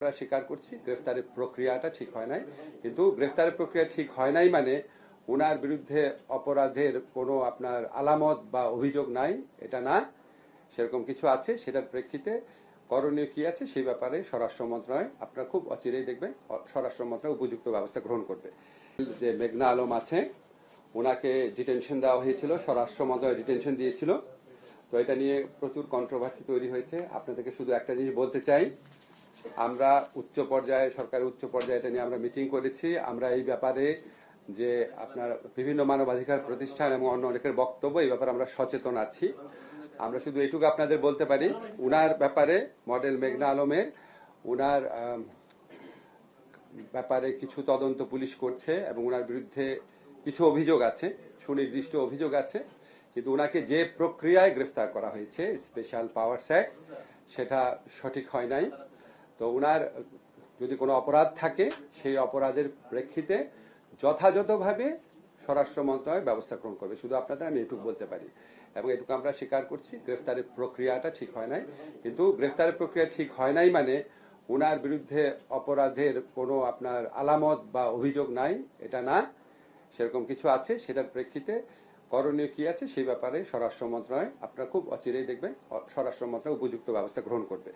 আমরা স্বীকার করছি গ্রেফতারের প্রক্রিয়াটা ঠিক হয় নাই, কিন্তু গ্রেফতারের প্রক্রিয়া ঠিক হয় নাই মানে ওনার বিরুদ্ধে অপরাধের কোনো আপনার আলামত বা অভিযোগ নাই এটা না। সেরকম কিছু আছে, সেটার প্রেক্ষিতে করণীয় কি আছে সেই ব্যাপারে স্বরাষ্ট্র মন্ত্রণালয় আপনারা খুব অচিরেই দেখবেন স্বরাষ্ট্র মন্ত্রণালয় উপযুক্ত ব্যবস্থা গ্রহণ করবে। যে মেঘনা আলম আছে ওনাকে ডিটেনশন দেওয়া হয়েছিল, স্বরাষ্ট্র মন্ত্রণালয় ডিটেনশন দিয়েছিল। তো এটা নিয়ে প্রচুর কন্ট্রোভার্সি তৈরি হয়েছে। আপনাদেরকে শুধু একটা জিনিস বলতে চাই, আমরা উচ্চ পর্যায়ে সরকারের উচ্চ পর্যায়ে এটা নিয়ে আমরা মিটিং করেছি। আমরা এই ব্যাপারে যে আপনার বিভিন্ন মানবাধিকার প্রতিষ্ঠান এবং অন্য অনেকের বক্তব্য এই ব্যাপারে আমরা সচেতন আছি। আমরা শুধু এইটুকু আপনাদের বলতে পারি, উনার ব্যাপারে মডেল মেঘনা আলমের উনার ব্যাপারে কিছু তদন্ত পুলিশ করছে এবং উনার বিরুদ্ধে কিছু অভিযোগ আছে, সুনির্দিষ্ট অভিযোগ আছে, কিন্তু উনাকে যে প্রক্রিয়ায় গ্রেফতার করা হয়েছে স্পেশাল পাওয়ারস অ্যাক্ট সেটা সঠিক হয় নাই। তো উনার যদি কোনো অপরাধ থাকে সেই অপরাধের প্রেক্ষিতে যথাযথভাবে স্বরাষ্ট্র মন্ত্রণালয় ব্যবস্থা গ্রহণ করবে। শুধু আপনাদের আমি এটুকু বলতে পারি এবং এটুকু আমরা স্বীকার করছি গ্রেফতারের প্রক্রিয়াটা ঠিক হয় নাই, কিন্তু গ্রেফতারের প্রক্রিয়া ঠিক হয় নাই মানে উনার বিরুদ্ধে অপরাধের কোনো আপনার আলামত বা অভিযোগ নাই এটা না। সেরকম কিছু আছে, সেটার প্রেক্ষিতে করণীয় কি আছে সেই ব্যাপারে স্বরাষ্ট্র মন্ত্রণালয় আপনারা খুব অচিরেই দেখবেন স্বরাষ্ট্র মন্ত্রণালয় উপযুক্ত ব্যবস্থা গ্রহণ করবে।